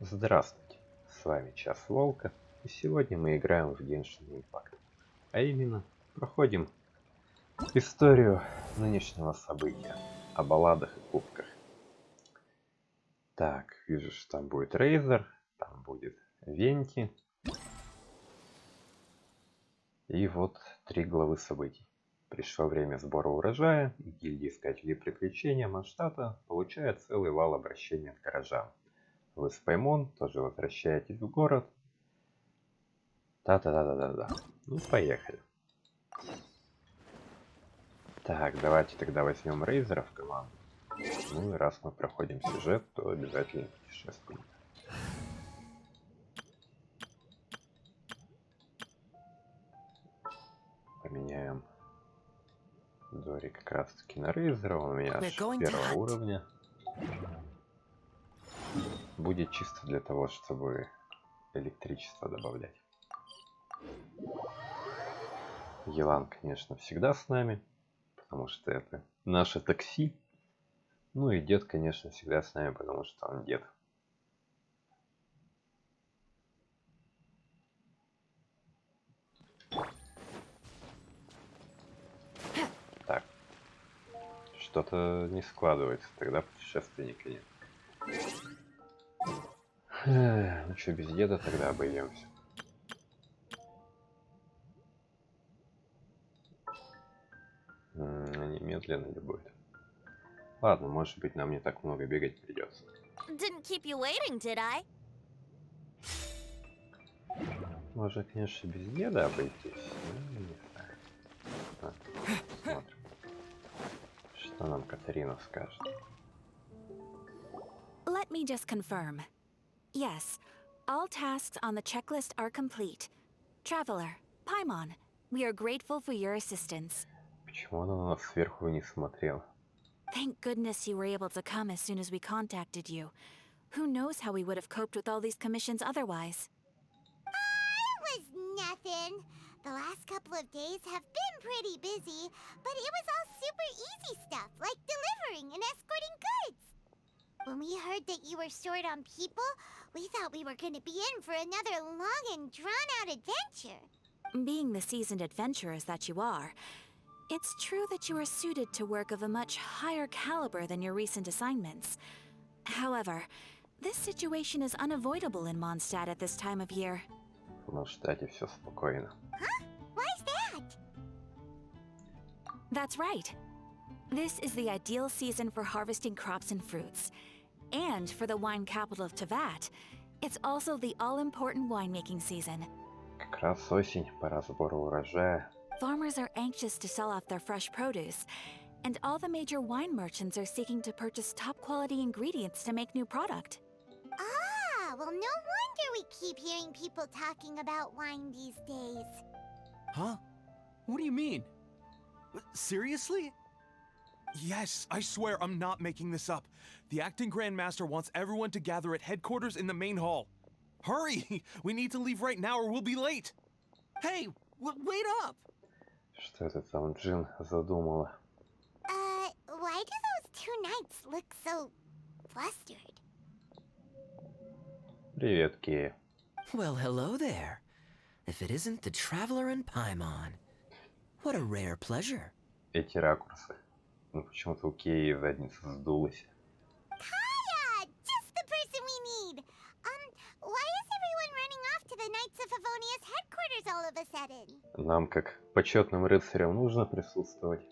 Здравствуйте, с вами Час Волка, и сегодня мы играем в Genshin Impact. А именно, проходим историю нынешнего события о балладах и кубках. Так, вижу, что там будет Рейзор, там будет Венти. И вот 3 главы событий. Пришло время сбора урожая, и гильдия искателей приключения Мондштадта получает целый вал обращений от горожан. Вы с Паймон тоже возвращаетесь в город. Да. Ну, поехали. Так, давайте тогда возьмем Рейзера в команду. Ну и раз мы проходим сюжет, то обязательно путешественник. Поменяем Дори как раз таки на Рейзера. Он у меня аж первого уровня. Будет чисто для того, чтобы электричество добавлять. Елан, конечно, всегда с нами, потому что это наше такси. Ну и дед, конечно, всегда с нами, потому что он дед. Так. Что-то не складывается, тогда путешественника нет. Ну что, без деда тогда обойдемся. Немедленно ли будет? Ладно, может быть, нам не так много бегать придется. Можно, конечно, без деда обойтись, но не знаю. Посмотрим, что нам Катарина скажет. Let me just confirm. Yes, all tasks on the checklist are complete. Traveler, Paimon, we are grateful for your assistance. Почему она на нас сверху не смотрела? Thank goodness you were able to come as soon as we contacted you. Who knows how we would have coped with all these commissions otherwise? It was nothing. The last couple of days have been pretty busy, but it was all super easy stuff, like delivering and escorting goods. When we heard that you were short on people, we thought we were going to be in for another long and drawn-out adventure. Being the seasoned adventurers that you are, it's true that you are suited to work of a much higher caliber than your recent assignments. However, this situation is unavoidable in Moндштадт at this time of year. В Мондштадте все спокойно. Huh? Why's that? That's right. This is the ideal season for harvesting crops and fruits. And for the wine capital of Teyvat, it's also the all-important winemaking season. Как раз осень, пора сбора урожая. Farmers are anxious to sell off their fresh produce, and all the major wine merchants are seeking to purchase top-quality ingredients to make new product. Ah, well, no wonder we keep hearing people talking about wine these days. Huh? What do you mean? Seriously? Yes, I swear I'm not making this up. The acting Grand Master wants everyone to gather at headquarters in the main hall. Hurry! We need to leave right now or we'll be late. Hey, wait up! Что это там Джин задумала? Why do those two knights look so flustered? Привет, Кея. Well, hello there. If it isn't the Traveler and Paimon. What a rare pleasure. Эти ракурсы. Ну почему-то у Кеи задница сдулась. Kaya! Just the person we need! Why is everyone running off to the Knights of Favonia's headquarters all of a sudden? Нам, как почетным рыцарям, нужно присутствовать.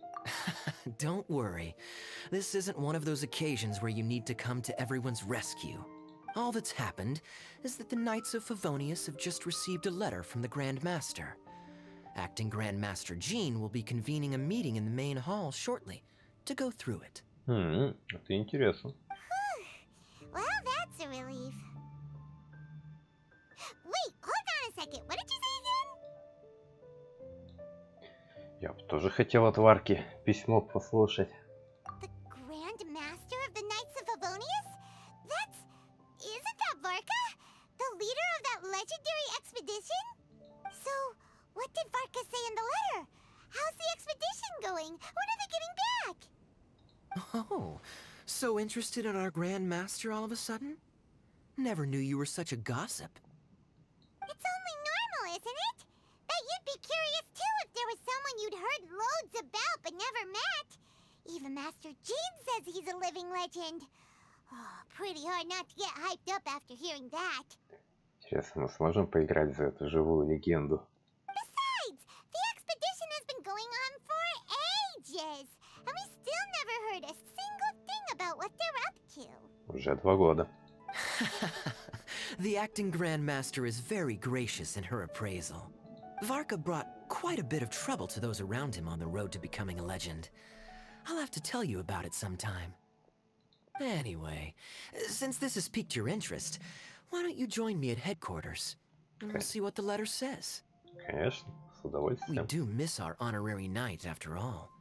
Don't worry. This isn't one of those occasions where you need to come to everyone's rescue. All that's happened is that the Knights of Favonius have just received a letter from the Grand Master. Acting Grand Master Jean will be convening a meeting in the main hall shortly to go through it. Это интересно. Well, that's a relief. Wait, hold on a second. What did you say again? Я бы тоже хотел от Варки письмо послушать. The Grand Master of the Knights of Favonius? Isn't that Varka? The leader of that legendary expedition? So, what did Varka say in the letter? How's the expedition going? When are they getting back? Oh, so interested in our Grand Master all of a sudden? Never knew you were such a gossip. It's only normal, isn't it? Bet you'd be curious too if there was someone you'd heard loads about but never met. Even Master Gene says he's a living legend. Oh, pretty hard not to get hyped up after hearing that. Интересно, мы сможем поиграть за эту живую легенду? Besides, the expedition has been going on for ages, and we still never heard a single thing about what they're up to. Уже 2 года. The acting Grandmaster is very gracious in her appraisal. Varka brought quite a bit of trouble to those around him on the road to becoming a legend. I'll have to tell you about it sometime. Anyway, since this has piqued your interest, why don't you join me at headquarters? And we'll see what the letter says. Конечно, с We удовольствием. do miss our honorary knight, after all.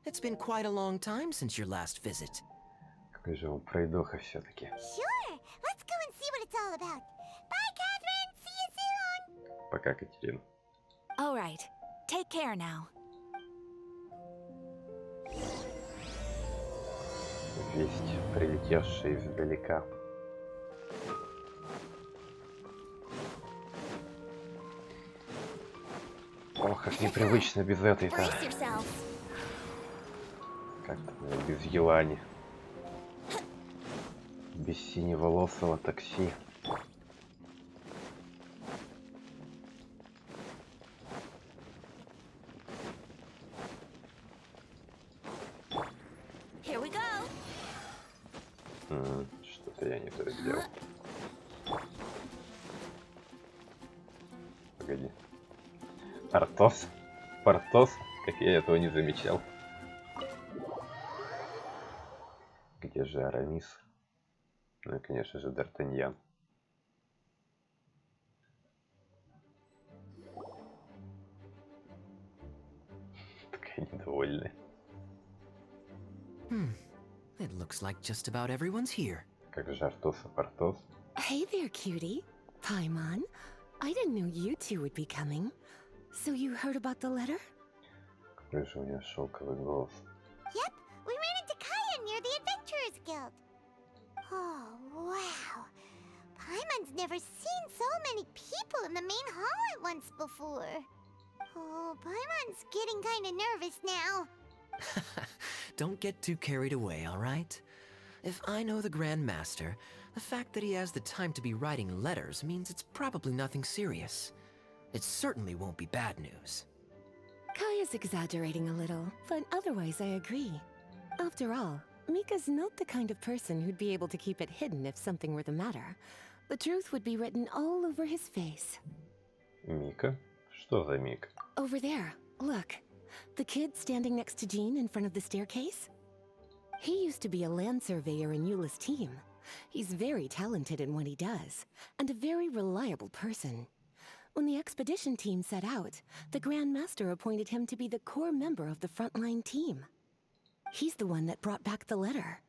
It's been quite a long time since your last visit. Какой же он пройдоха все-таки. Sure, let's go and see what it's all about. Bye, Catherine. See you soon. Пока, Катерина. All right. Take care now. Весть, прилетевшая издалека. Ох, как непривычно без этой-то. Brace yourself. Как-то без Елани. Без синеволосого такси. Here we go. Что-то я не то сделал. Погоди. Артос? Портос? Как я этого не замечал. Где же Арамис? Ну и, конечно же, Д'Артаньян. Такая недовольная. It looks like just about everyone's here. Как же Артос и Портос? Hey there, cutie. Paimon. I didn't know you two would be coming. So you heard about the letter? Какой же у нее шелковый голос. Yep, we ran into Kaya near the Adventurers Guild. Oh, wow. Paimon's never seen so many people in the main hall at once before. Oh, Paimon's getting kind of nervous now. Don't get too carried away, all right? If I know the Grand Master, the fact that he has the time to be writing letters means it's probably nothing serious. It certainly won't be bad news. Kaya's exaggerating a little, but otherwise I agree. After all, Mika's not the kind of person who'd be able to keep it hidden if something were the matter. The truth would be written all over his face. Мика? Что за Мика? Over there, look. The kid standing next to Jean in front of the staircase? He used to be a land surveyor in Eula's team. He's very talented in what he does, and a very reliable person. When the expedition team set out, the Grand Master appointed him to be the core member of the frontline team. He's the one that brought back the letter.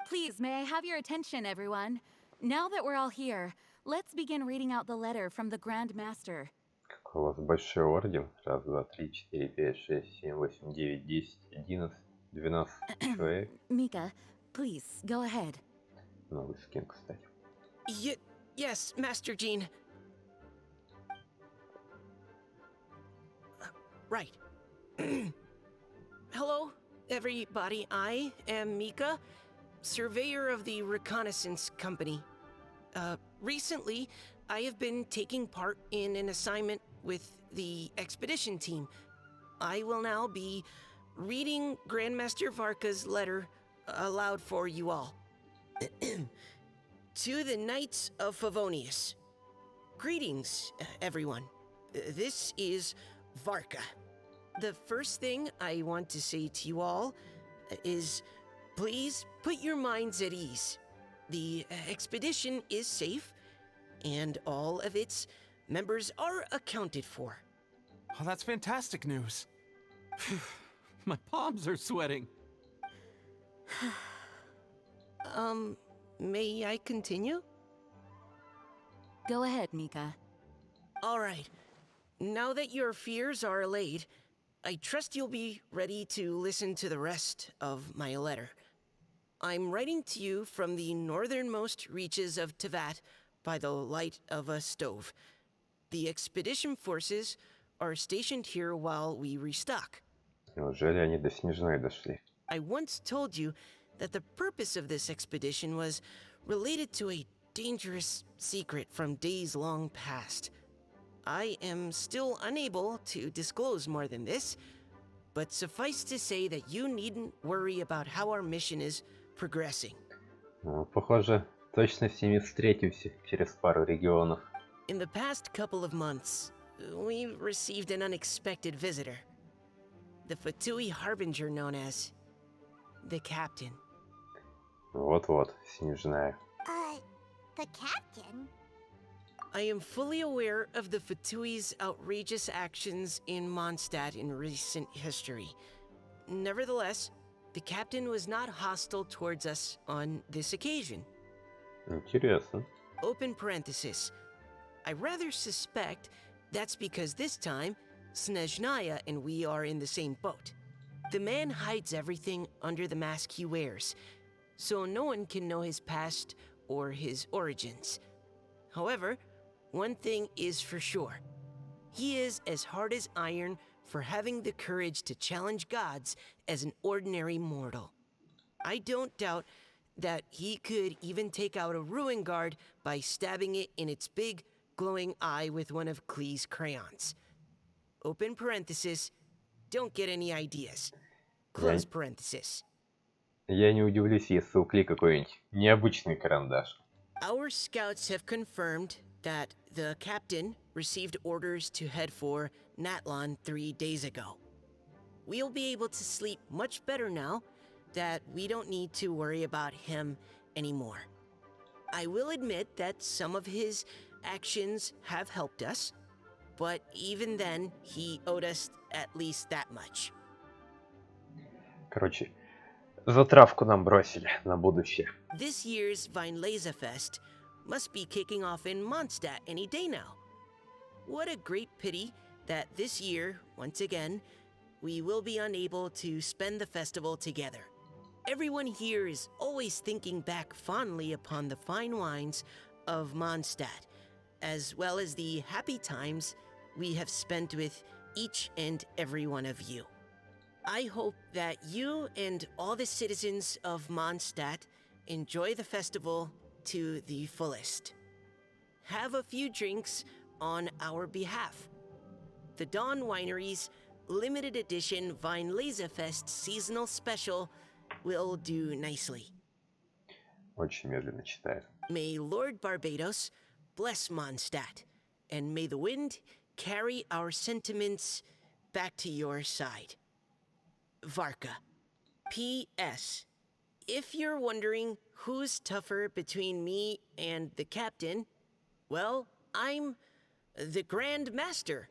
Please, may I have your attention, everyone? Now that we're all here, let's begin reading out the letter from the Grand Master. Какой у вас большой орден. Раз, два, три, четыре, пять, шесть, семь, восемь, девять, 10, 11, 12 человек. Mika, please, go ahead. Новый скин, кстати. Yes, Master Jean. Right. Hello, everybody. I am Mika, surveyor of the Reconnaissance Company. Recently, I have been taking part in an assignment with the expedition team. I will now be reading Grandmaster Varka's letter aloud for you all. To the Knights of Favonius. Greetings, everyone. This is Varka. The first thing I want to say to you all is please put your minds at ease. The expedition is safe, and all of its members are accounted for. Oh, that's fantastic news. My palms are sweating. May I continue? Go ahead, Mika. All right. Now that your fears are allayed, I trust you'll be ready to listen to the rest of my letter. I'm writing to you from the northernmost reaches of Tevat by the light of a stove. The expedition forces are stationed here while we restock. Неужели они до Снежной дошли? I once told you that the purpose of this expedition was related to a dangerous secret from days long past. I am still unable to disclose more than this, but suffice to say that you needn't worry about how our mission is progressing. Ну, похоже, точно с ними встретимся через пару регионов. In the past couple of months, we received an unexpected visitor. The Fatui harbinger known as the Captain. Вот-вот, Снежная. The captain? I am fully aware of the Fatui's outrageous actions in Moндштадт in recent history. Nevertheless, the Captain was not hostile towards us on this occasion. Интересно. Open parenthesis. I rather suspect that's because this time, Snezhnaya and we are in the same boat. The man hides everything under the mask he wears, so no one can know his past or his origins. However, one thing is for sure. He is as hard as iron for having the courage to challenge gods as an ordinary mortal. I don't doubt that he could even take out a ruin guard by stabbing it in its big, glowing eye with one of Klee's crayons. Open parenthesis, don't get any ideas. Close parenthesis. Я не удивлюсь, если у Кли какой-нибудь необычный карандаш. Our scouts have confirmed that the captain received orders to head for Natlon 3 days ago. We'll be able to sleep much better now that we don't need to worry about him anymore. I will admit that some of his actions have helped us, but even then, he owed us at least that much. Короче, затравку нам бросили на будущее. This year's Weinlesefest must be kicking off in Moндштадт any day now. What a great pity that this year, once again, we will be unable to spend the festival together. Everyone here is always thinking back fondly upon the fine wines of Moндштадт, as well as the happy times we have spent with each and every one of you. I hope that you and all the citizens of Moндштадт enjoy the festival to the fullest. Have a few drinks on our behalf. The Dawn Winery's limited edition Weinlesefest seasonal special will do nicely. Очень медленно читает. May Lord Barbados bless Moндштадт, and may the wind carry our sentiments back to your side. Varka. P.S. If you're wondering who's tougher between me and the captain, well, I'm the Grand Master.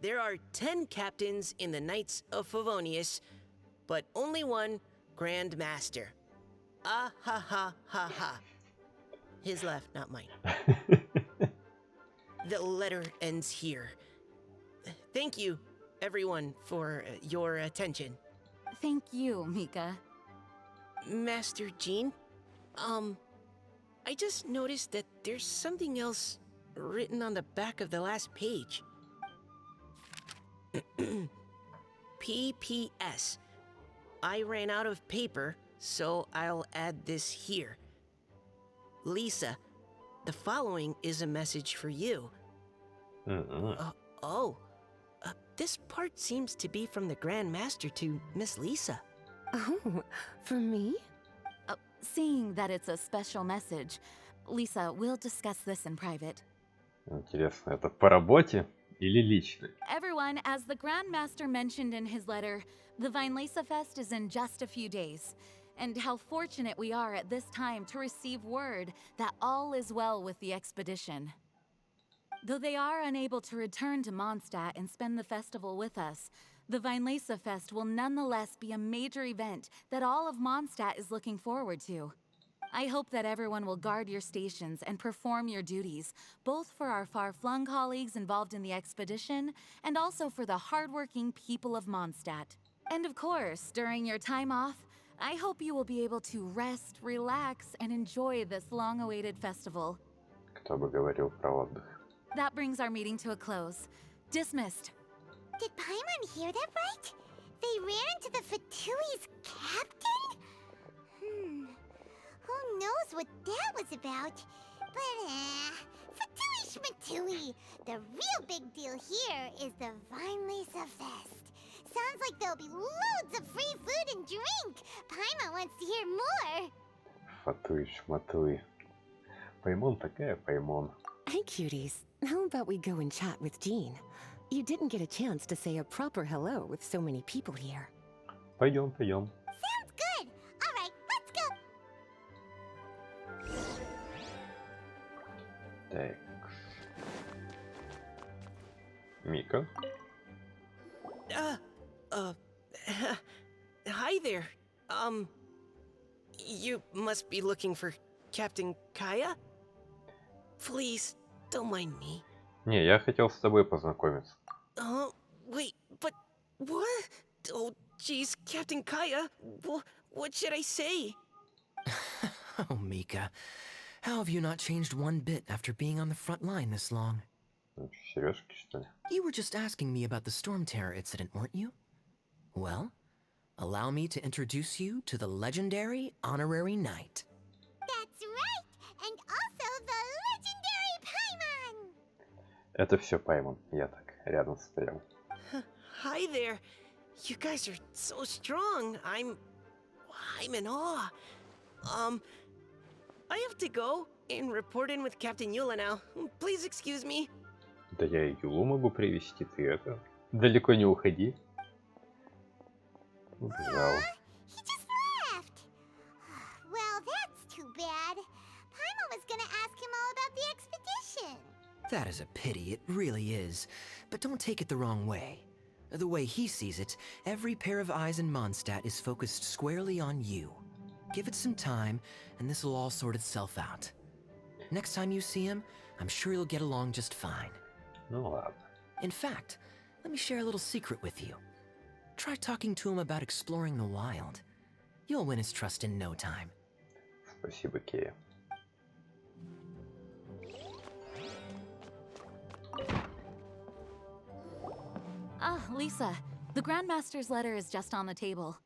There are 10 captains in the Knights of Favonius, but only one Grand Master. Ah ha ha ha ha. His left, not mine. The letter ends here. Thank you, everyone, for your attention. Thank you, Mika. Master Jean, I just noticed that there's something else written on the back of the last page. P.P.S. I ran out of paper, so I'll add this here. Lisa, the following is a message for you. This part seems to be from the Grand Master to Miss Lisa. Oh, for me? Seeing that it's a special message, Lisa, we'll discuss this in private. Интересно, это по работе или лично? Everyone, as the Grand Master mentioned in his letter, the Weinlesefest is in just a few days. And how fortunate we are at this time to receive word that all is well with the expedition. Though they are unable to return to Moндштадт and spend the festival with us, the Weinlesefest will nonetheless be a major event that all of Moндштadт is looking forward to. I hope that everyone will guard your stations and perform your duties, both for our far-flung colleagues involved in the expedition and also for the hardworking people of Moндштadт. And of course, during your time off, I hope you will be able to rest, relax, and enjoy this long-awaited festival. Кто бы говорил про отдых. That brings our meeting to a close. Dismissed. Did Paimon hear that right? They ran into the Fatui's captain? Who knows what that was about? But, Fatui Schmatui! The real big deal here is the Vinelesa Fest. Sounds like there'll be loads of free food and drink. Paimon wants to hear more. Фатуй, шматуй. Паймон такая паймон. Hey, cuties. How about we go and chat with Jean? You didn't get a chance to say a proper hello with so many people here. Пойдем, пойдем. Sounds good. All right, let's go. Так. Мика. Hi there. You must be looking for Captain Kaya? Please, don't mind me. Не, я хотел с тобой познакомиться. Wait, but what? Oh, geez, Captain Kaya, what should I say? Oh, Mika. How have you not changed one bit after being on the front line this long? Ну, сережки, что ли? You were just asking me about the Storm Terror incident, weren't you? Well, allow me to introduce you to the legendary Honorary Knight. That's right, and also the legendary Paimon. Это все Паймон. Я так рядом стоял. Hi there. You guys are so strong. I'm in awe. I have to go and report in with Captain Yula now. Please excuse me. Да я и Юлу могу привести, ты это... Далеко не уходи. Убежал. He just left. Well, that's too bad. Paimon was gonna ask him all about the expedition. That is a pity, it really is. But don't take it the wrong way. The way he sees it, every pair of eyes in Mondstadt is focused squarely on you. Give it some time, and this will all sort itself out. Next time you see him, I'm sure you'll get along just fine. Ну ладно. In fact, let me share a little secret with you. Try talking to him about exploring the wild. You'll win his trust in no time. Спасибо, Кея. Ah, Lisa, the Grandmaster's letter is just on the table.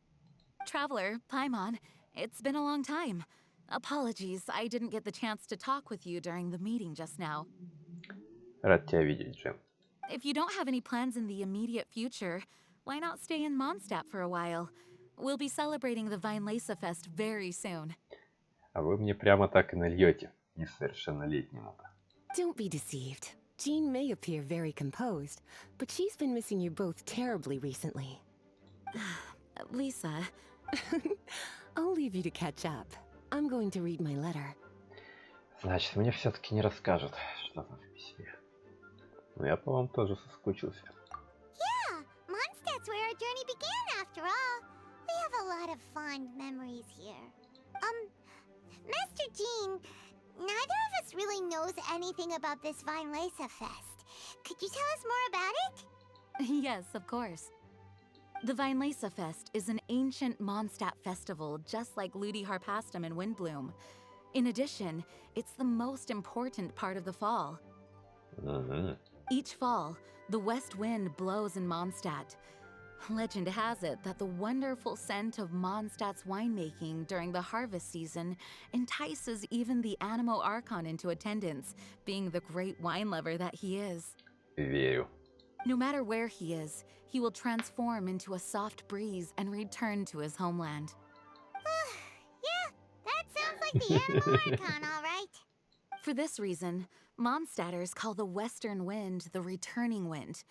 Traveler, Paimon, it's been a long time. Apologies, I didn't get the chance to talk with you during the meeting just now. Рад тебя видеть, Джин. If you don't have any plans in the immediate future, why not stay in Mondstadt for a while? We'll be celebrating the Vinelesa Fest very soon. А вы мне прямо так и нальете, несовершеннолетнему-то. Don't be deceived. Jean may appear very composed, but she's been missing you both terribly recently. Lisa, I'll leave you to catch up. I'm going to read my letter. Значит, мне все-таки не расскажут, что там в письме. Но я по вам тоже соскучился. Yeah, Mondstadt's where our journey began after all. We have a lot of fond memories here. Master Jean, neither of us really knows anything about this Vinelesa Fest. Could you tell us more about it? yes, of course. The Vinelesa Fest is an ancient Mondstadt festival just like Ludi Harpastum and Windbloom. In addition, it's the most important part of the fall. Each fall, the west wind blows in Mondstadt. Legend has it that the wonderful scent of Mondstadt's winemaking during the harvest season entices even the Animo Archon into attendance, being the great wine lover that he is. Верю. No matter where he is, he will transform into a soft breeze and return to his homeland. Yeah, that sounds like the Animo Archon, all right. For this reason, Mondstadters call the western wind the returning wind.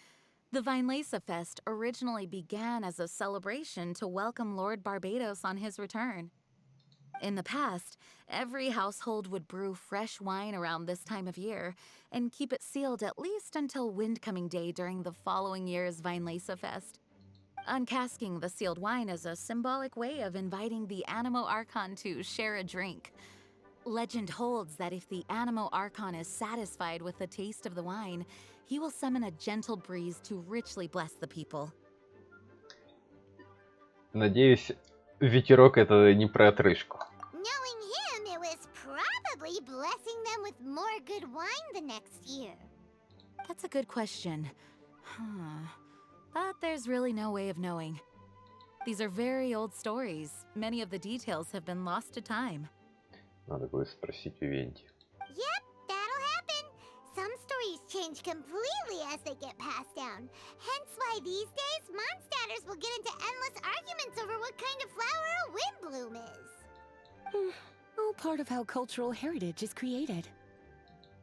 The Vinelesa Fest originally began as a celebration to welcome Lord Barbados on his return. In the past, every household would brew fresh wine around this time of year and keep it sealed at least until Windcoming Day during the following year's Vinelesa Fest. Uncasking the sealed wine is a symbolic way of inviting the Animo Archon to share a drink. Legend holds that if the Animo Archon is satisfied with the taste of the wine, he will summon a gentle breeze to richly bless the people. Надеюсь, ветерок это не про отрыжку. Knowing him, it was probably blessing them with more good wine the next year. That's a good question. But there's really no way of knowing. These are very old stories. Many of the details have been lost to time. Надо будет спросить у Венти. Yep, that'll happen. Some stories change completely as they get passed down. Hence why these days, Mondstadters will get into endless arguments over what kind of flower a windbloom is. All part of how cultural heritage is created.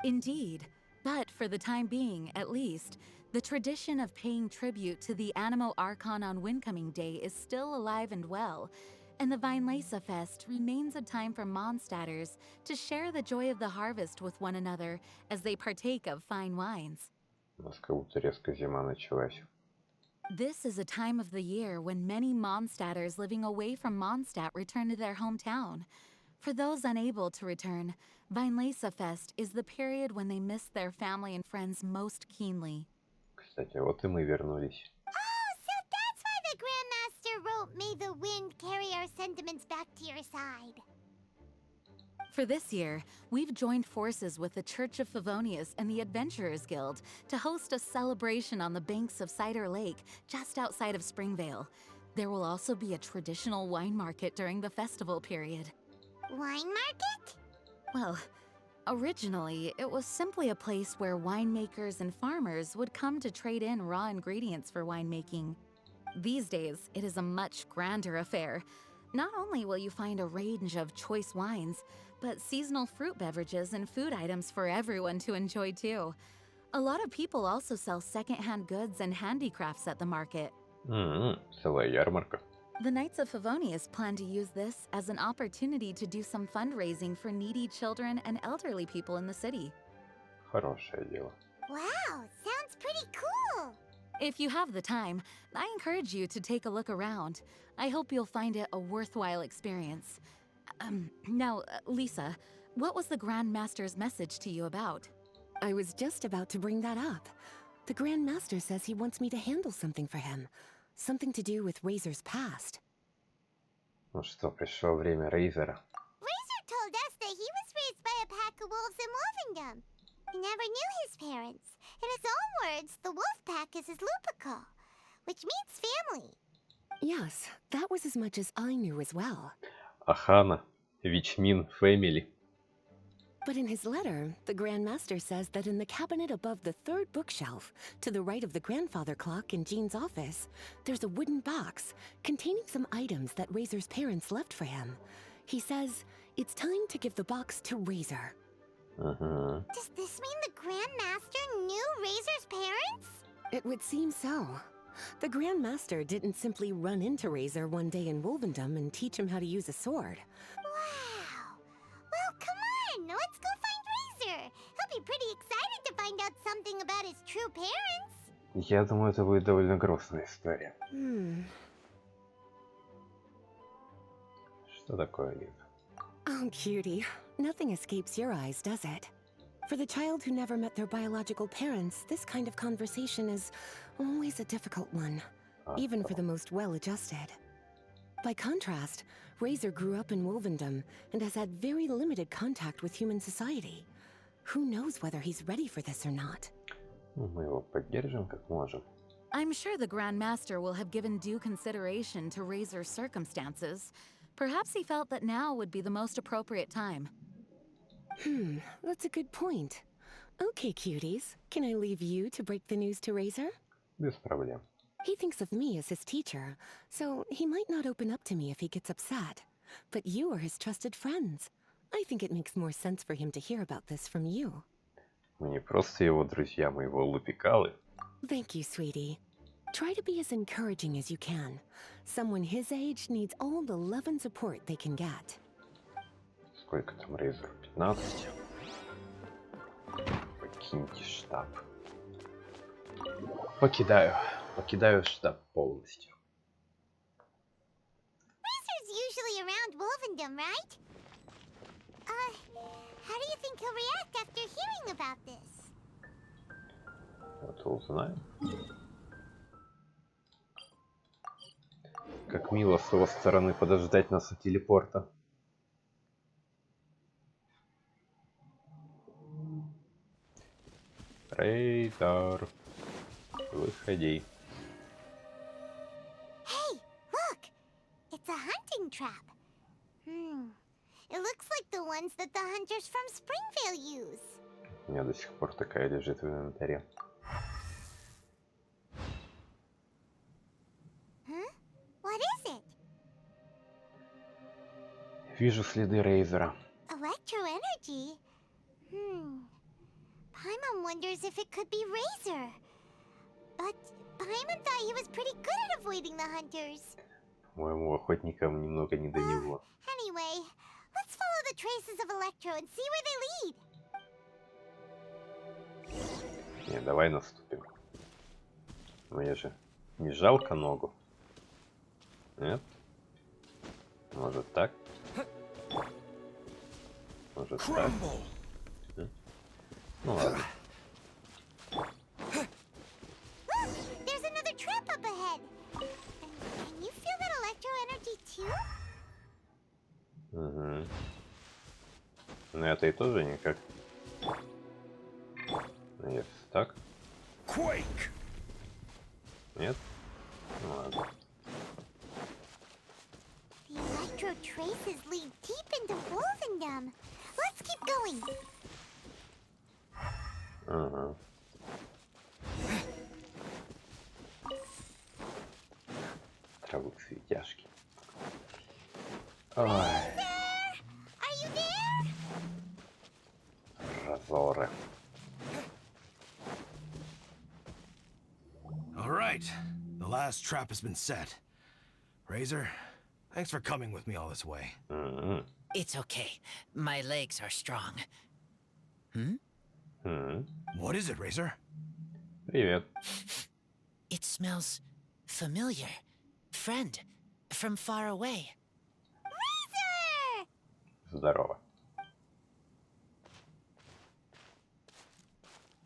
Indeed. But for the time being, at least, the tradition of paying tribute to the Animo Archon on Windcoming Day is still alive and well, and the Weinlese Fest remains a time for Mondstadters to share the joy of the harvest with one another as they partake of fine wines. У нас как будто резко зима началась. This is a time of the year when many Mondstadters living away from Mondstadt return to their hometown. For those unable to return, Weinlese Fest is the period when they miss their family and friends most keenly. Кстати, вот и мы вернулись. Oh, so that's why the Grandmaster wrote, "May the wind carry our sentiments back to your side." For this year, we've joined forces with the Church of Favonius and the Adventurers Guild to host a celebration on the banks of Cider Lake, just outside of Springvale. There will also be a traditional wine market during the festival period. Wine market? Well, originally, it was simply a place where winemakers and farmers would come to trade in raw ingredients for winemaking. These days, it is a much grander affair. Not only will you find a range of choice wines, but seasonal fruit beverages and food items for everyone to enjoy too. A lot of people also sell secondhand goods and handicrafts at the market. Целая ярмарка. The Knights of Favonius plan to use this as an opportunity to do some fundraising for needy children and elderly people in the city. Хорошее дело. Wow, sounds pretty cool. If you have the time, I encourage you to take a look around. I hope you'll find it a worthwhile experience. Now, Lisa, what was the Grand Master's message to you about? I was just about to bring that up. The Grand Master says he wants me to handle something for him. Something to do with Reyzor's past. Ну что, пришло время Рейзора. Raiser told us that he was raised by a pack of wolves in Wolvendom. He never knew his parents. In his own words, the wolf pack is his lupical, which means family. Yes, that was as much as I knew as well. Ахана, Вичмин, Фэмили. But in his letter, the Grand Master says that in the cabinet above the third bookshelf, to the right of the grandfather clock in Jean's office, there's a wooden box containing some items that Reyzor's parents left for him. He says it's time to give the box to Reyzor. Does this mean the Grand Master knew Raiser's parents? It would seem so. The Grand Master didn't simply run into Reyzor one day in Wolvendom and teach him how to use a sword. Wow. Well, come on, let's go find Raiser. He'll be pretty excited to find out something about his true parents. Я думаю, это будет довольно грустная история. Что такое, Лиза? Oh, cutie. Nothing escapes your eyes, does it? For the child who never met their biological parents, this kind of conversation is always a difficult one, even for the most well-adjusted. By contrast, Reyzor grew up in Wolvendom and has had very limited contact with human society. Who knows whether he's ready for this or not? Мы его поддержим как можем. I'm sure the Grand Master will have given due consideration to Reyzor's circumstances. Perhaps he felt that now would be the most appropriate time. That's a good point. Okay, cuties, can I leave you to break the news to Reyzor? Без проблем. He thinks of me as his teacher, so he might not open up to me if he gets upset. But you are his trusted friends. I think it makes more sense for him to hear about this from you. Мы не просто его друзья, мы его лупикалы. Thank you, sweetie. Try to be as encouraging as you can. Someone his age needs all the love and support they can get. Сколько там Рейзор? 15? Покиньте штаб. Покидаю штаб полностью. Raiser's usually around Wolvendom, right? How do you think he'll react after hearing about this? Вот узнаем. Как мило с его стороны подождать нас у телепорта. Рейзор, выходи. Hey, look! It's a hunting trap. It looks like the ones that the hunters from Springvale use. У меня до сих пор такая лежит в инвентаре. Huh? What is it? Вижу следы Рейзора. Electro-energy? Paimon wonders if it could be Raiser. But Paimon thought he was pretty good at avoiding the hunters. Моему охотникам немного не до него. Anyway, let's follow the traces of Electro and see where they lead. Не, давай наступим. Мне же не жалко ногу. Нет? Может так? Может так? Ну ладно. Look, there's another trap up ahead. Can you feel that Electro-energy too? Угу. Но это и тоже никак. Нет, так? Quake! Нет? Ну ладно. The Electro traces lead deep into Wolvendom. Let's keep going. Ага. Травы цветяшки. Ой, Are you there? разоры. All right, the last trap has been set. Raiser, thanks for coming with me all this way. М-м. It's okay. My legs are strong. М. What is it, Raiser? Привет. It smells familiar. Friend, from far away. Raiser! Здорово.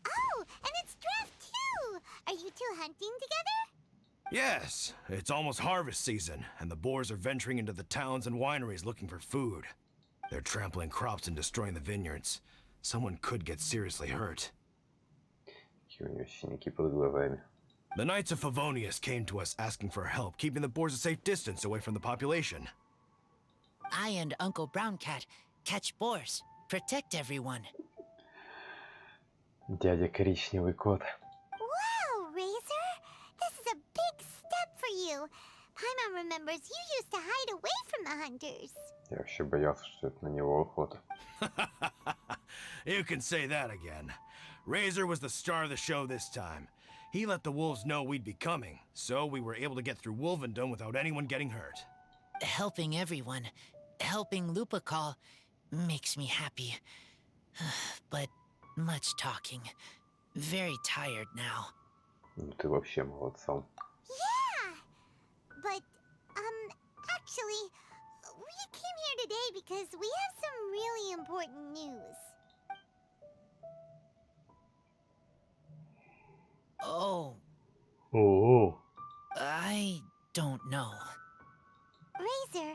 Oh, and it's Draft too! Are you two hunting together? Yes, it's almost harvest season, and the boars are venturing into the towns and wineries looking for food. They're trampling crops and destroying the vineyards. Someone could get seriously hurt. Какие у него синяки под глазами. The Knights of Favonius came to us asking for help, keeping the boars a safe distance away from the population. I and Uncle Brown Cat catch boars, protect everyone. Дядя коричневый кот. Wow, Raiser! This is a big step for you. Paimon remembers you used to hide away from the hunters. Я вообще боялся, что это на него охота. You can say that again. Raiser was the star of the show this time. He let the wolves know we'd be coming, so we were able to get through Wolvendom without anyone getting hurt. Helping everyone, helping Lupercal, makes me happy. But much talking. Very tired now. Ну ты вообще молодцом. Yeah! But, actually, we came here today because we have some really important news. Oh, О, I don't know. Raiser,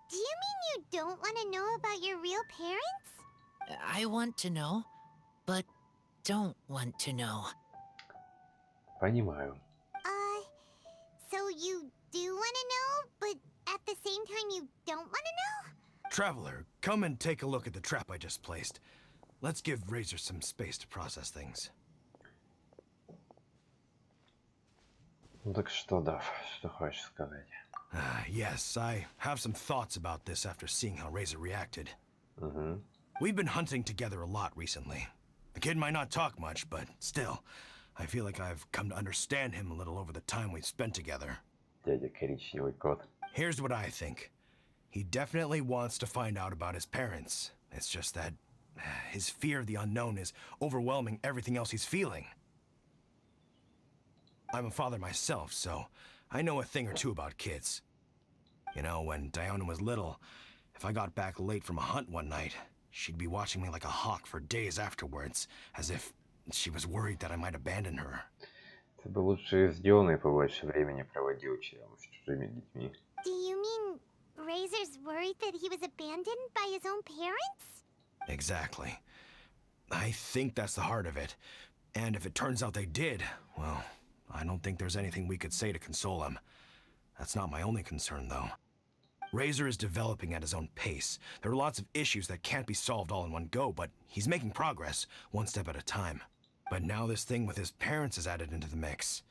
do you mean you don't want to know about your real parents? I want to know, but don't want to know. понимаю. So you do want to know, but at the same time you don't want to know? Traveler, come and take a look at the trap I just placed. Let's give Raiser some space to process things. Ну так что, Дав, что хочешь сказать? Yes, I have some thoughts about this after seeing how Raiser reacted. Угу. We've been hunting together a lot recently. The kid might not talk much, but still, I feel like I've come to understand him a little over the time we've spent together. Дядя коричневый кот. Here's what I think. He definitely wants to find out about his parents. It's just that his fear of the unknown is overwhelming everything else he's feeling. I'm a father myself, so I know a thing or two about kids. You know, when Diana was little, if I got back late from a hunt one night, she'd be watching me like a hawk for days afterwards, as if she was worried that I might abandon her. Ты бы лучше с Дионой побольше времени проводил, чем с чужими детьми. Do you Reyzor's worried that he was abandoned by his own parents? Exactly. I think that's the heart of it. And if it turns out they did, well, I don't think there's anything we could say to console him. That's not my only concern, though. Reyzor is developing at his own pace. There are lots of issues that can't be solved all in one go, but he's making progress, one step at a time. But now this thing with his parents is added into the mix.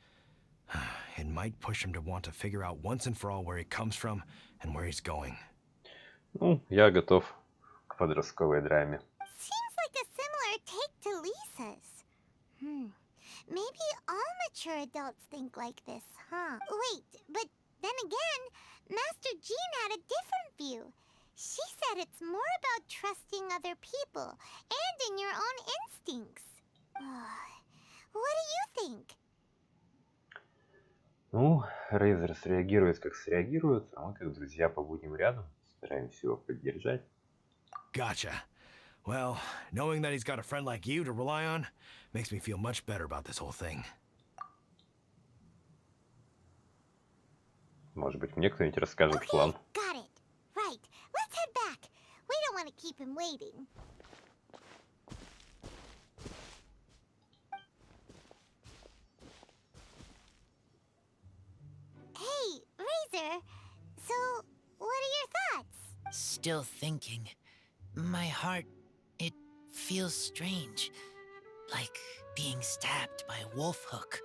It might push him to want to figure out once and for all where he comes from and where he's going. Ну, я готов к подростковой драме. Seems like a similar take to Lisa's. Maybe all mature adults think like this, huh? Wait, but then again, Master Jean had a different view. She said it's more about trusting other people and in your own instincts. What do you think? Ну, Рейзер среагирует, как среагирует, а мы, как друзья, побудем рядом, стараемся его поддержать. Gotcha. Well, knowing that he's got a friend like you to rely on makes me feel much better about this whole thing. Может быть, мне кто-нибудь расскажет план. Got it. Right. Let's head back. We don't want to keep him waiting. Hey, Reyzor. So, what are your thoughts? Still thinking. My heart, it feels strange. Like being stabbed by a wolf hook.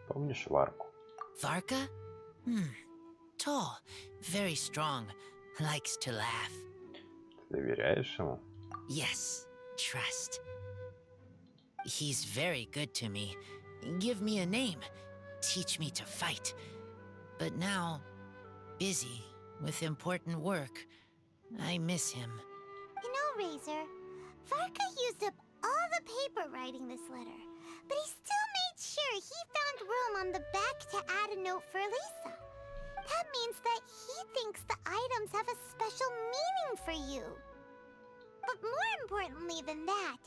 Помнишь Варку? Varka? Tall, very strong, likes to laugh. Ты доверяешь ему? Yes, trust. He's very good to me. Give me a name, teach me to fight. But now, busy with important work, I miss him. You know, Reyzor, Varka used up all the paper writing this letter, but he still made sure he found room on the back to add a note for Lisa. That means that he thinks the items have a special meaning for you. But more importantly than that,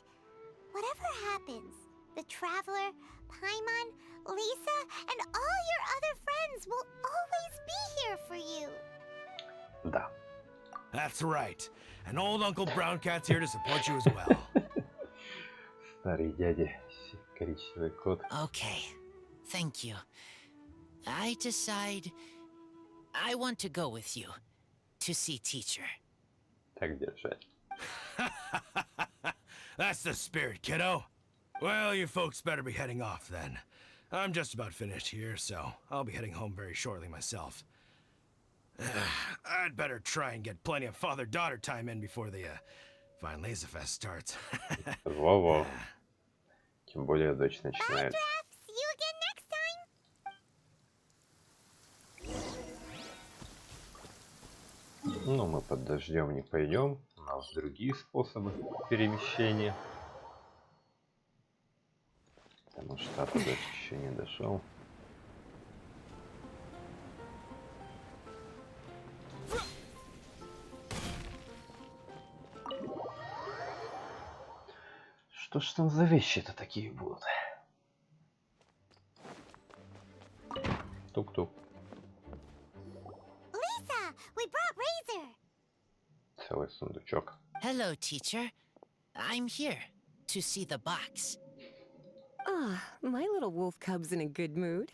whatever happens, the Traveler, Paimon, Lisa, and all your other friends will always be here for you. Да. That's right. And old Uncle Brown Cat's here to support you as well. Старый дядя, коричневый кот. Okay, thank you. I decide I want to go with you to see teacher. Так держать. That's the spirit, kiddo. Well, you folks better be heading off then. I'm just about finished here, so I'll be heading home very shortly myself. I'd better try and get plenty of father-daughter time in before the Fine Laser Fest starts. Во-во. Тем более дочь Bye, начинает. Drafts. See you again next time. Ну, мы под дождем не пойдем. У нас другие способы перемещения. Потому что Мондштадт дождь еще не дошел. Что ж там за вещи-то такие будут? Тук-тук. Lisa, we brought Reyzor. Целый сундучок. Hello, teacher. I'm here to see the box. Ah, my little wolf cub's in a good mood.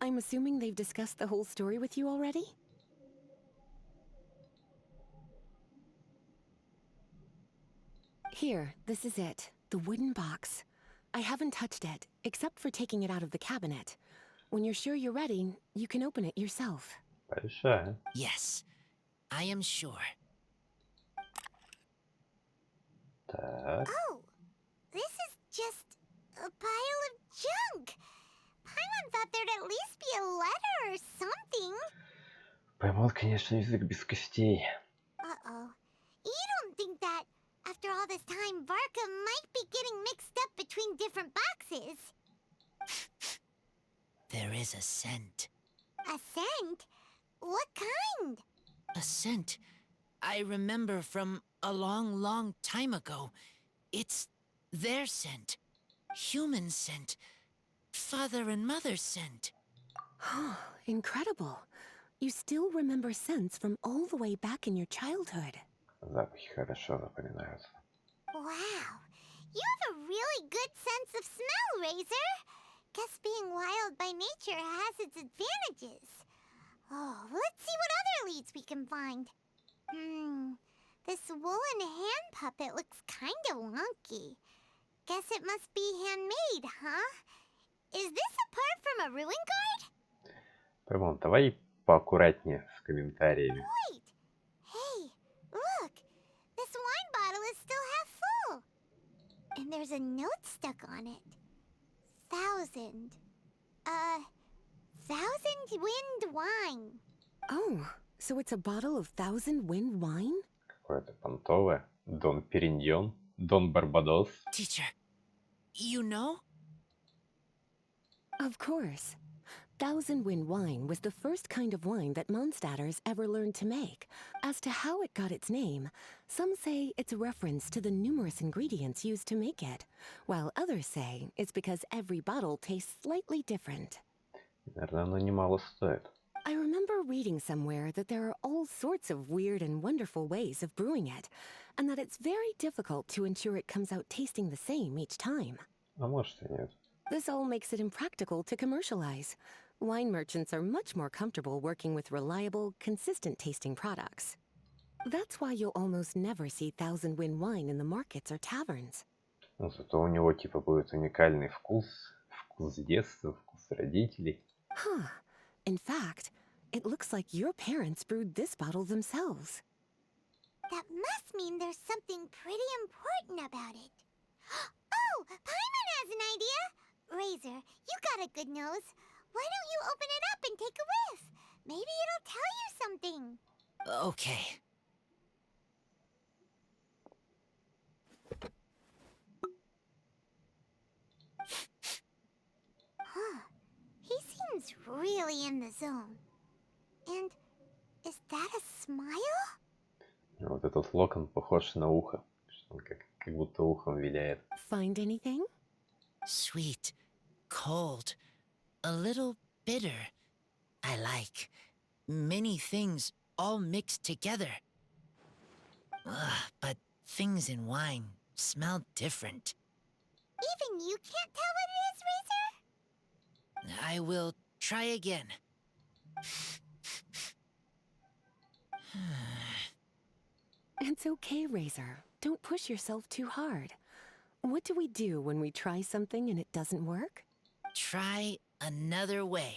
I'm assuming they've discussed the whole story with you already? Here, this is it. The wooden box. I haven't touched it, except for taking it out of the cabinet. When you're sure you're ready, you can open it yourself. Большая. Yes, I am sure. Так. Oh, this is just a pile of junk. Paimon thought there'd at least be a letter or something. Поймал, конечно, язык без костей. Uh-oh. You don't think that, after all this time, Varka might be getting mixed up between different boxes? There is a scent. A scent? What kind? A scent I remember from a long, long time ago. It's their scent. Human scent. Father and mother scent. Incredible. You still remember scents from all the way back in your childhood. Запахи хорошо запоминаются. Wow, you have a really good sense of smell, Raiser. Guess being wild by nature has its advantages. Oh, let's see what other leads we can find. This woolen hand puppet looks kind of wonky. Guess it must be handmade, huh? Is this a part from a ruin guard? Поймон, давай поаккуратнее с комментариями. Wait! Hey, look! This wine bottle is still half full. And there's a note stuck on it. 1,000. 1,000 wind wine. Oh, so it's a bottle of 1,000 wind wine? Какое-то понтовое. Дон Периньон, Дон Барбадос. Teacher, you know? Of course. 1,000 wind wine was the first kind of wine that Mondstadters ever learned to make. As to how it got its name, some say it's a reference to the numerous ingredients used to make it, while others say it's because every bottle tastes slightly different. Наверное, оно немало стоит. I remember reading somewhere that there are all sorts of weird and wonderful ways of brewing it, and that it's very difficult to ensure it comes out tasting the same each time. А может и нет. This all makes it impractical to commercialize. Wine merchants are much more comfortable working with reliable, consistent tasting products. That's why you'll almost never see 1,000 wind wine in the markets or taverns. Ну, зато у него типа будет уникальный вкус. Вкус детства, вкус родителей. Huh. In fact, it looks like your parents brewed this bottle themselves. That must mean there's something pretty important about it. Oh, Paimon has an idea! Raiser, you got a good nose. Why don't you open it up and take a whiff? Maybe it'll tell you something. Okay. Huh. He seems really in the zone. And is that a smile? Вот этот локон похож на ухо. Он как будто ухом виляет. Find anything? Sweet, cold, a little bitter. I like many things all mixed together. But things in wine smell different. Even you can't tell what it is, Raiser? I will try again. It's okay, Raiser. Don't push yourself too hard. What do we do when we try something and it doesn't work? Try another way.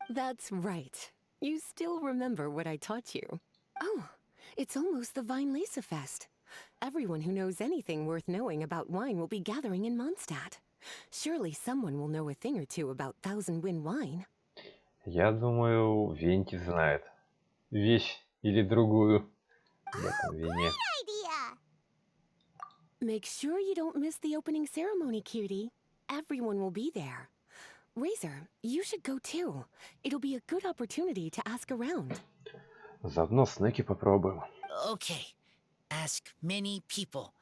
That's right. You still remember what I taught you. Oh, it's almost the Weinlese Fest. Everyone who knows anything worth knowing about wine will be gathering in Mondstadt. Surely someone will know a thing or two about 1,000 wind wine. Я думаю, Венти знает. Вещь или другую. В этом вине. Idea! Make sure you don't miss the opening ceremony, cutie. Everyone will be there. Raiser, you should go too. It'll be a good opportunity to ask around. Заодно снеки попробуем. Okay. Ask many people.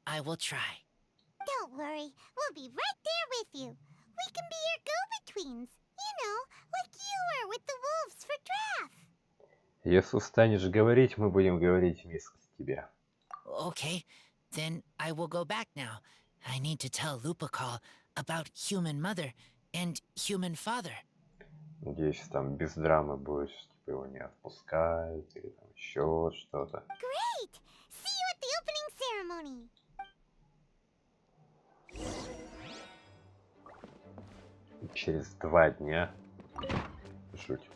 I will try. Don't worry, we'll be right there with you. We can be your go-betweens. You know, like you were with the wolves for draft. Если устанешь говорить, мы будем говорить вместо тебя. Okay, then I will go back now. I need to tell Lupacol about human mother and human father. Надеюсь, там без драмы будет, что типа его не отпускают или там еще что-то. Great! See you at the opening ceremony. Через 2 дня. Жуть.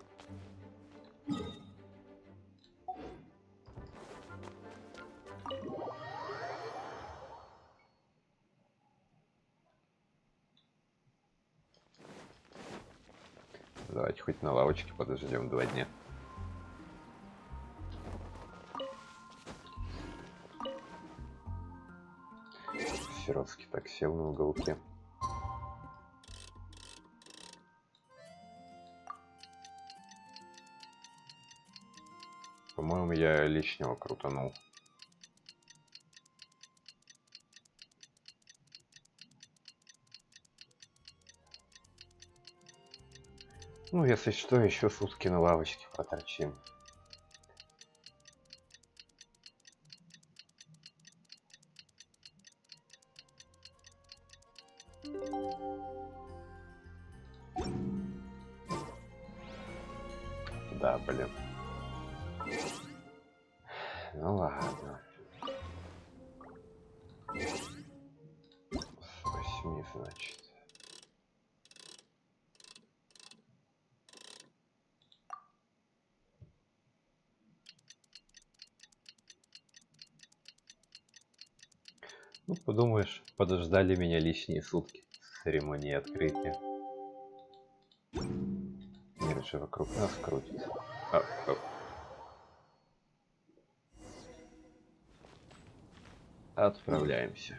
Давайте хоть на лавочке подождем 2 дня. Сиротский так сел на уголке. По-моему, я лишнего крутанул. Ну, если что, еще сутки на лавочке проторчим. Да, блин. Ну ладно. С 8, значит. Ну, подумаешь, подождали меня лишние сутки с церемонии открытия. Мир же вокруг нас крутится. Отправляемся.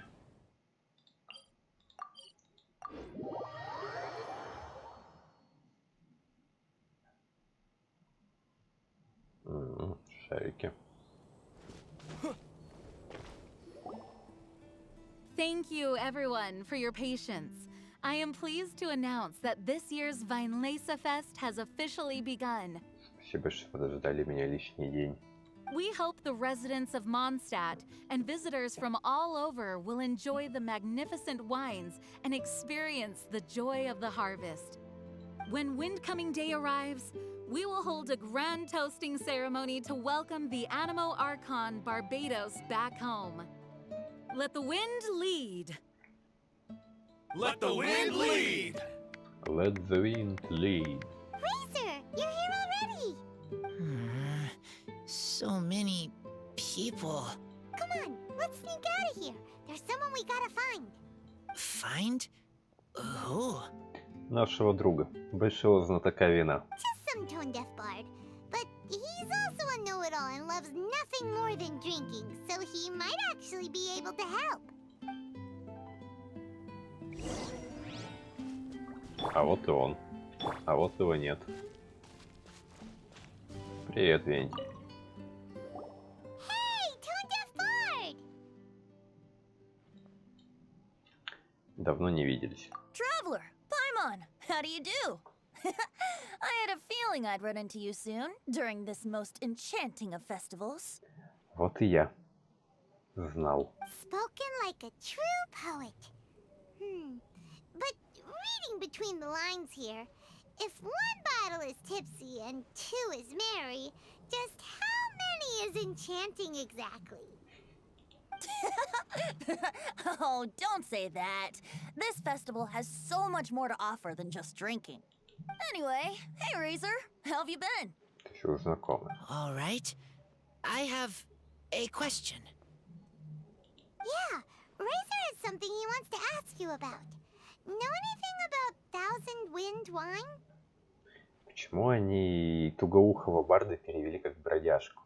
Шарики. Thank you, everyone, for your patience. I am pleased to announce that this year's Weinlese Fest has officially begun. Спасибо, что подождали меня лишний день. We hope the residents of Mondstadt and visitors from all over will enjoy the magnificent wines and experience the joy of the harvest. When Windcoming Day arrives, we will hold a grand toasting ceremony to welcome the Animo Archon Barbados back home. Let the wind lead. Let the wind lead! Let the wind lead. Raiser, you're here already! So many people. Come on, let's sneak out of here. There's someone we gotta find. Find? Who? Нашего друга, большого знатока вина. Just some tone-deaf bard. But he's also a know-it-all and loves nothing more than drinking, so he might actually be able to help. А вот и он. А вот его нет. Привет, Венди. Hey, tone-deaf bard! Давно не виделись. Traveler, Paimon, how do you do? I had a feeling I'd run into you soon, during this most enchanting of festivals. Вот и я. Знал. Spoken like a true poet. But reading between the lines here, if one bottle is tipsy and two is merry, just how many is enchanting exactly? Oh, don't say that. This festival has so much more to offer than just drinking. Anyway, hey Raizer, how have you been? Еще уж знакомы. All right. I have a question. Yeah, Raizer has something he wants to ask you about. Know anything about Thousand Wind wine? Почему они тугоухого барда перевели как бродяжку?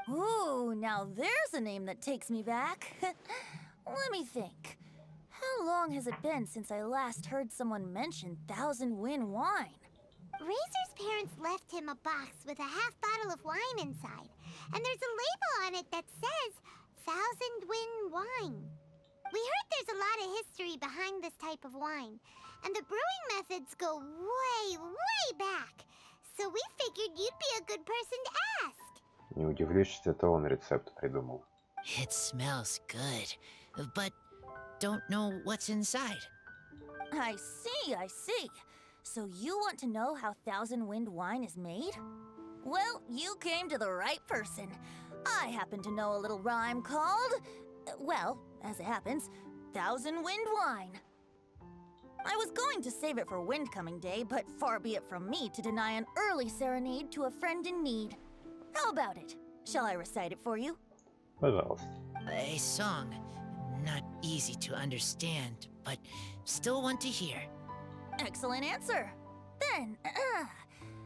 Ooh, now there's a name that takes me back. Let me think. How long has it been since I last heard someone mention Thousand Wind wine? Razor's parents left him a box with a half bottle of wine inside, and there's a label on it that says Thousand Wind wine. We heard there's a lot of history behind this type of wine, and the brewing methods go way, way back. So we figured you'd be a good person to ask. Не удивлюсь, что это он рецепт придумал. It smells good, but don't know what's inside. I see. So you want to know how Thousand Wind wine is made? Well, you came to the right person. I happen to know a little rhyme called, well, as it happens, Thousand Wind wine. I was going to save it for Windcoming Day, but far be it from me to deny an early serenade to a friend in need. How about it? Shall I recite it for you? Пожалуйста. A song. Not easy to understand, but still want to hear. Excellent answer. Then,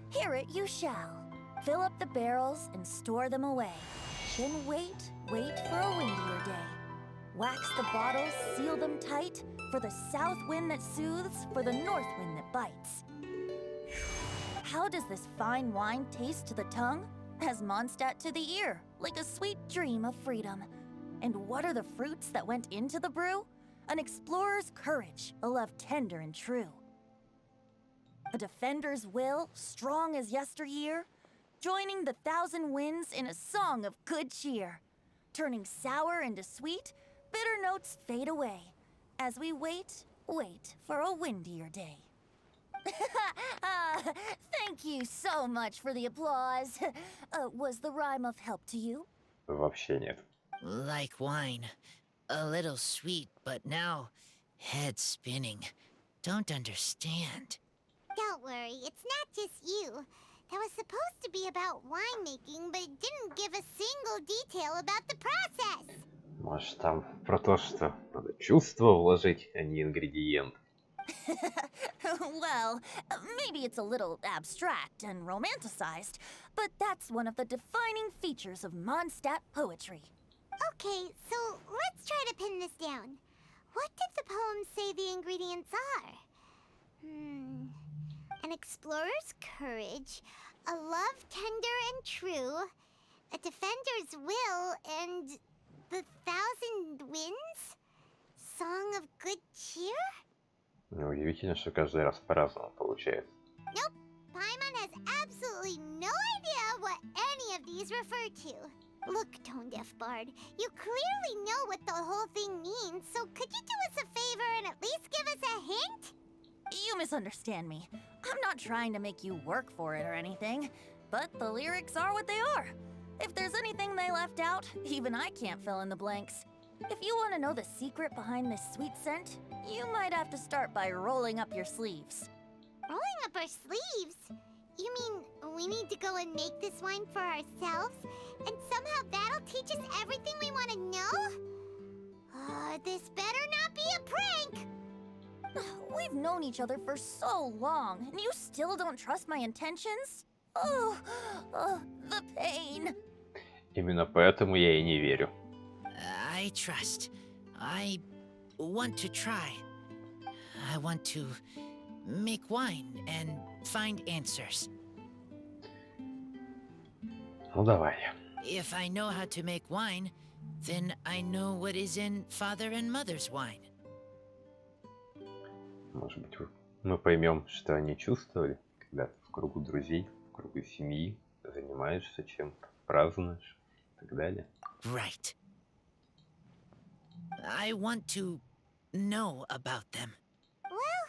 hear it you shall. Fill up the barrels and store them away. Then wait for a windier day. Wax the bottles, seal them tight, for the south wind that soothes, for the north wind that bites. How does this fine wine taste to the tongue? As Mondstadt to the ear, like a sweet dream of freedom. And what are the fruits that went into the brew? An explorer's courage, a love tender and true. A defender's will, strong as yesteryear, joining the thousand winds in a song of good cheer, turning sour into sweet, bitter notes fade away, as we wait for a windier day. Thank you so much for the applause. Was the rhyme of help to you? Вообще нет. Like wine. A little sweet, but now head spinning. Don't understand. Don't worry, it's not just you. That was supposed to be about winemaking, but it didn't give a single detail about the process. Может, там про то, что надо чувства вложить, а не ингредиент. Well, maybe it's a little abstract and romanticized, but that's one of the defining features of Moндштадт poetry. Okay, so let's try to pin this down. What did the poem say the ingredients are? An explorer's courage, a love tender and true, a defender's will, and the thousand winds? Song of good cheer? Ну, удивительно, что каждый раз по-разному получается. Nope, Paimon has absolutely no idea what any of these refer to. Look, tone-deaf bard, you clearly know what the whole thing means, so could you do us a favor and at least give us a hint? You misunderstand me. I'm not trying to make you work for it or anything, but the lyrics are what they are. If there's anything they left out, even I can't fill in the blanks. If you want to know the secret behind this sweet scent, you might have to start by rolling up your sleeves. Rolling up our sleeves? You mean we need to go and make this wine for ourselves? And somehow that'll teach us everything we want to know? This better not be a prank! We've known each other for so long, and you still don't trust my intentions? Oh, the pain. Именно поэтому я и не верю. I trust. I want to try. I want to make wine and find answers. Ну давай. If I know how to make wine, then I know what is in father and mother's wine. Может быть, мы поймем, что они чувствовали, когда в кругу друзей, в кругу семьи занимаешься чем-то, празднуешь и так далее. Right. I want to know about them. Well,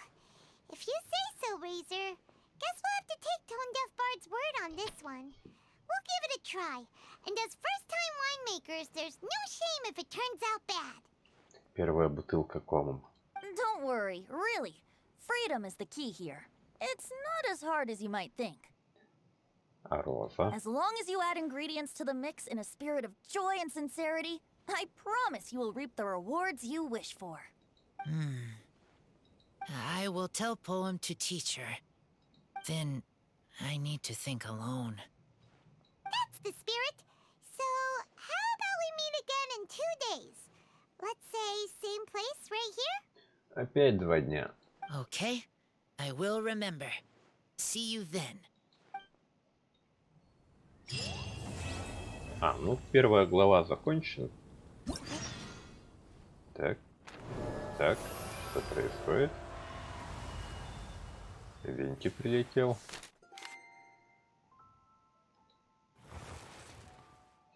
if you say so, Raiser, guess we'll have to take Tone-Deaf Bard's word on this one. We'll give it a try, and as first-time winemakers, there's no shame if it turns out bad. Первая бутылка комом. Don't worry, really. Freedom is the key here. It's not as hard as you might think. А роза? As long as you add ingredients to the mix in a spirit of joy and sincerity, I promise you will reap the rewards you wish for. I will tell Poem to teacher. Then I need to think alone. That's the spirit. So, how about we meet again in 2 days? Let's say same place right here? Опять 2 дня. Okay, I will remember. See you then. Ну, первая глава закончена. Так, что происходит? Венти прилетел.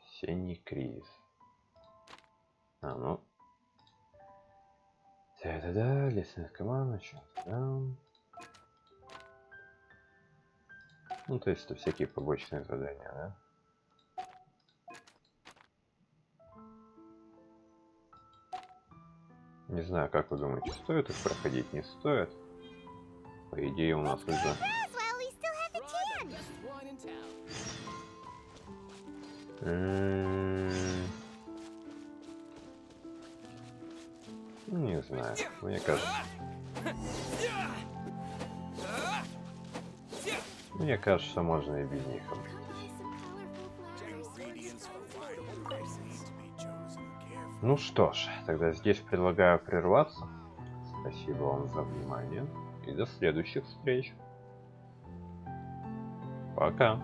Осенний кризис. Ну. Да-да-да, лесная команда, что-то. Ну, то есть это всякие побочные задания, да? Не знаю, как вы думаете, стоит их проходить, не стоит? По идее, у нас уже... Не знаю, мне кажется... Мне кажется, можно и без них обойтись. Ну что ж, тогда здесь предлагаю прерваться. Спасибо вам за внимание и до следующих встреч. Пока.